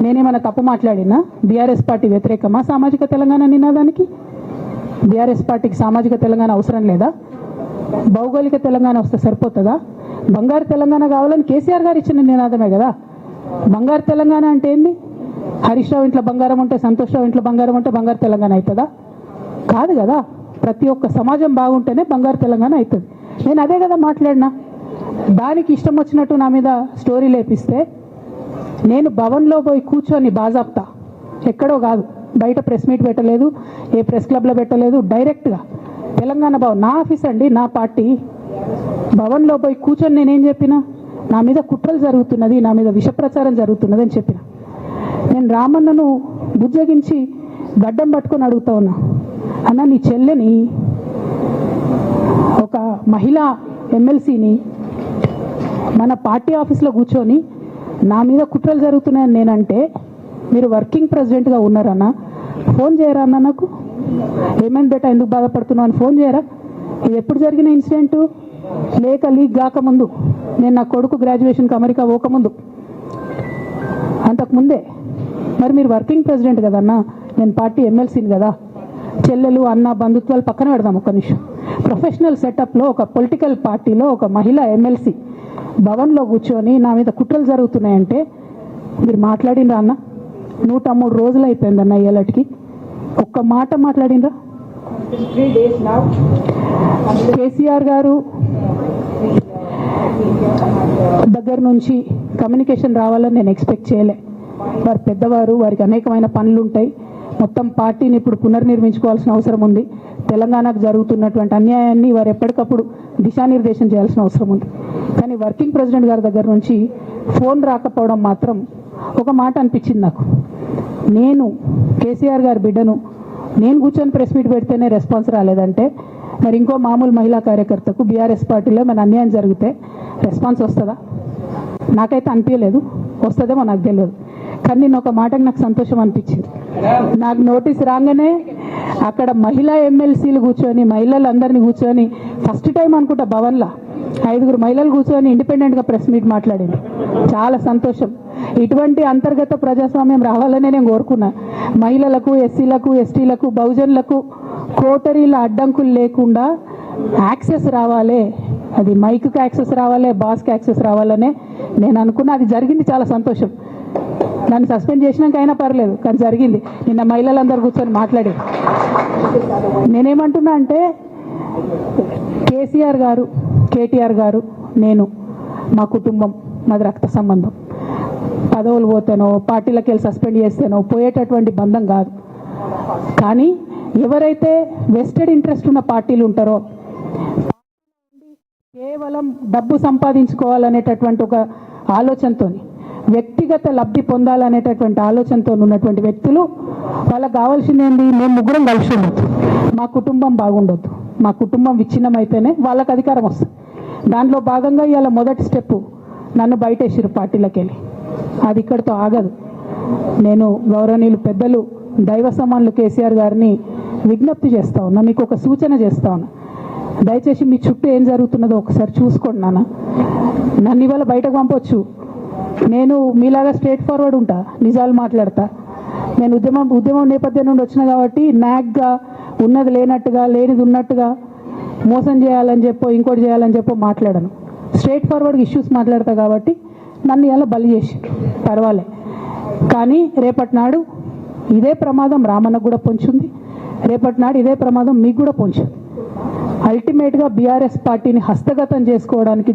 నేనేమైనా తప్పు మాట్లాడినా? బీఆర్ఎస్ పార్టీ వ్యతిరేకమా సామాజిక తెలంగాణ నినాదానికి? బీఆర్ఎస్ పార్టీకి సామాజిక తెలంగాణ అవసరం లేదా? భౌగోళిక తెలంగాణ వస్తే సరిపోతుందా? బంగారు తెలంగాణ కావాలని కేసీఆర్ గారు ఇచ్చిన నినాదమే కదా. బంగారు తెలంగాణ అంటే ఏంది? హరీష్ రావు ఇంట్లో బంగారం ఉంటే, సంతోష్ రావు ఇంట్లో బంగారం ఉంటే బంగారు తెలంగాణ అవుతుందా? కాదు కదా. ప్రతి ఒక్క సమాజం బాగుంటేనే బంగారు తెలంగాణ అవుతుంది. నేను అదే కదా మాట్లాడినా. దానికి ఇష్టం వచ్చినట్టు నా మీద స్టోరీ లేపిస్తే, నేను భవన్లో పోయి కూర్చొని బాజాప్తా, ఎక్కడో కాదు, బయట ప్రెస్ మీట్ పెట్టలేదు, ఏ ప్రెస్ క్లబ్లో పెట్టలేదు, డైరెక్ట్గా తెలంగాణ భవన్, నా ఆఫీస్ అండి, నా పార్టీ భవన్లో పోయి కూర్చొని నేనేం చెప్పినా? నా మీద కుట్రలు జరుగుతున్నది, నా మీద విష ప్రచారం జరుగుతున్నది అని చెప్పిన. నేను రామన్నను బుజ్జగించి గడ్డం పట్టుకొని అడుగుతా ఉన్నా, అన్న నీ చెల్లెని, ఒక మహిళా ఎమ్మెల్సీని మన పార్టీ ఆఫీస్లో కూర్చొని నా మీద కుట్రలు జరుగుతున్నాయని నేనంటే, మీరు వర్కింగ్ ప్రెసిడెంట్గా ఉన్నారన్నా, ఫోన్ చేయరా అన్న నాకు? ఏమైంది బేటా, ఎందుకు బాధపడుతున్నావు అని ఫోన్ చేయరా? ఇది ఎప్పుడు జరిగిన ఇన్సిడెంటు? లేక లీక్ కాకముందు, నేను నా కొడుకు గ్రాడ్యుయేషన్కి అమెరికా పోకముందు, అంతకుముందే. మరి మీరు వర్కింగ్ ప్రెసిడెంట్ కదన్నా, నేను పార్టీ ఎమ్మెల్సీని కదా. చెల్లెలు అన్న బంధుత్వాలు పక్కన పెడదాం ఒక్క నిమిషం. ప్రొఫెషనల్ సెటప్లో ఒక పొలిటికల్ పార్టీలో ఒక మహిళా ఎమ్మెల్సీ భవన్లో కూర్చొని నా మీద కుట్రలు జరుగుతున్నాయంటే మీరు మాట్లాడినరా అన్న? 103 రోజులు అయిపోయిందన్న ఇయ్యాలటికి, ఒక్క మాట మాట్లాడినరా? కేసీఆర్ గారు దగ్గర నుంచి కమ్యూనికేషన్ రావాలని నేను ఎక్స్పెక్ట్ చేయలే. వారు పెద్దవారు, వారికి అనేకమైన పనులు ఉంటాయి. మొత్తం పార్టీని ఇప్పుడు పునర్నిర్మించుకోవాల్సిన అవసరం ఉంది. తెలంగాణకు జరుగుతున్నటువంటి అన్యాయాన్ని వారు ఎప్పటికప్పుడు దిశానిర్దేశం చేయాల్సిన అవసరం ఉంది. కానీ వర్కింగ్ ప్రెసిడెంట్ గారి దగ్గర నుంచి ఫోన్ రాకపోవడం మాత్రం ఒక మాట అనిపించింది నాకు. నేను కేసీఆర్ గారి బిడ్డను, నేను కూర్చొని ప్రెస్ మీట్ పెడితేనే రెస్పాన్స్ రాలేదంటే, మరి ఇంకో మామూలు మహిళా కార్యకర్తకు బీఆర్ఎస్ పార్టీలో మన అన్యాయం జరిగితే రెస్పాన్స్ వస్తుందా? నాకైతే అనిపించలేదు. వస్తుందేమో నాకు తెలియదు. కానీ నేను ఒక మాటకు నాకు సంతోషం అనిపించింది. నాకు నోటీస్ రాగానే అక్కడ మహిళా ఎమ్మెల్సీలు కూర్చొని, మహిళలందరినీ కూర్చొని, ఫస్ట్ టైం అనుకుంటా భవన్లో 5 మహిళలు కూర్చొని ఇండిపెండెంట్గా ప్రెస్ మీట్ మాట్లాడింది. చాలా సంతోషం. ఇటువంటి అంతర్గత ప్రజాస్వామ్యం రావాలనే నేను కోరుకున్నా. మహిళలకు, ఎస్సీలకు, ఎస్టీలకు, బహుజనులకు కోటరీల అడ్డంకులు లేకుండా యాక్సెస్ రావాలి. అది మైక్కి యాక్సెస్ రావాలి, బాస్కి యాక్సెస్ రావాలనే నేను అనుకున్నా. అది జరిగింది, చాలా సంతోషం. నన్ను సస్పెండ్ చేసినాక అయినా పర్లేదు, కానీ జరిగింది. నిన్న మహిళలందరూ కూర్చొని మాట్లాడారు. నేనేమంటున్నా అంటే, కేసీఆర్ గారు, కేటీఆర్ గారు, నేను, మా కుటుంబం, మాది రక్త సంబంధం. పదవులు పోతేనో, పార్టీలకు వెళ్ళి సస్పెండ్ చేస్తేనో పోయేటటువంటి బంధం కాదు. కానీ ఎవరైతే వెస్టెడ్ ఇంట్రెస్ట్ ఉన్న పార్టీలు ఉంటారో, కేవలం డబ్బు సంపాదించుకోవాలనేటటువంటి ఒక ఆలోచనతో, వ్యక్తిగత లబ్ధి పొందాలనేటటువంటి ఆలోచనతో ఉన్నటువంటి వ్యక్తులు, వాళ్ళకి కావాల్సింది ఏంటి? మేము ముగ్గురం కలిసి ఉండొద్దు, మా కుటుంబం బాగుండొద్దు, మా కుటుంబం విచ్ఛిన్నం అయితేనే వాళ్ళకి అధికారం వస్తుంది. దాంట్లో భాగంగా ఇవాళ మొదటి స్టెప్ నన్ను బయటేసిరు పార్టీలకు వెళ్ళి. అది ఇక్కడితో ఆగదు. నేను గౌరవనీయులు పెద్దలు దైవ సమానులు కేసీఆర్ గారిని విజ్ఞప్తి చేస్తా ఉన్నా, మీకు ఒక సూచన చేస్తా ఉన్నా. దయచేసి మీ చుట్టూ ఏం జరుగుతున్నదో ఒకసారి చూసుకోండి నాన్న. నన్ను ఇవాళ బయటకు పంపొచ్చు, నేను మీలాగా స్ట్రేట్ ఫార్వర్డ్ ఉంటా, నిజాలు మాట్లాడతా. నేను ఉద్యమం నేపథ్యం నుండి వచ్చిన కాబట్టి నాగ్గా, ఉన్నది లేనట్టుగా, లేనిది ఉన్నట్టుగా, మోసం చేయాలని చెప్పో, ఇంకోటి చేయాలని చెప్పో మాట్లాడను. స్ట్రేట్ ఫార్వర్డ్గా ఇష్యూస్ మాట్లాడతా కాబట్టి నన్ను ఇలా బలి చేసి పర్వాలే. కానీ రేపటి నాడు ఇదే ప్రమాదం రామన్నకు కూడా పొంచుంది, రేపటి నాడు ఇదే ప్రమాదం మీకు కూడా పొంచుంది. అల్టిమేట్గా బీఆర్ఎస్ పార్టీని హస్తగతం చేసుకోవడానికి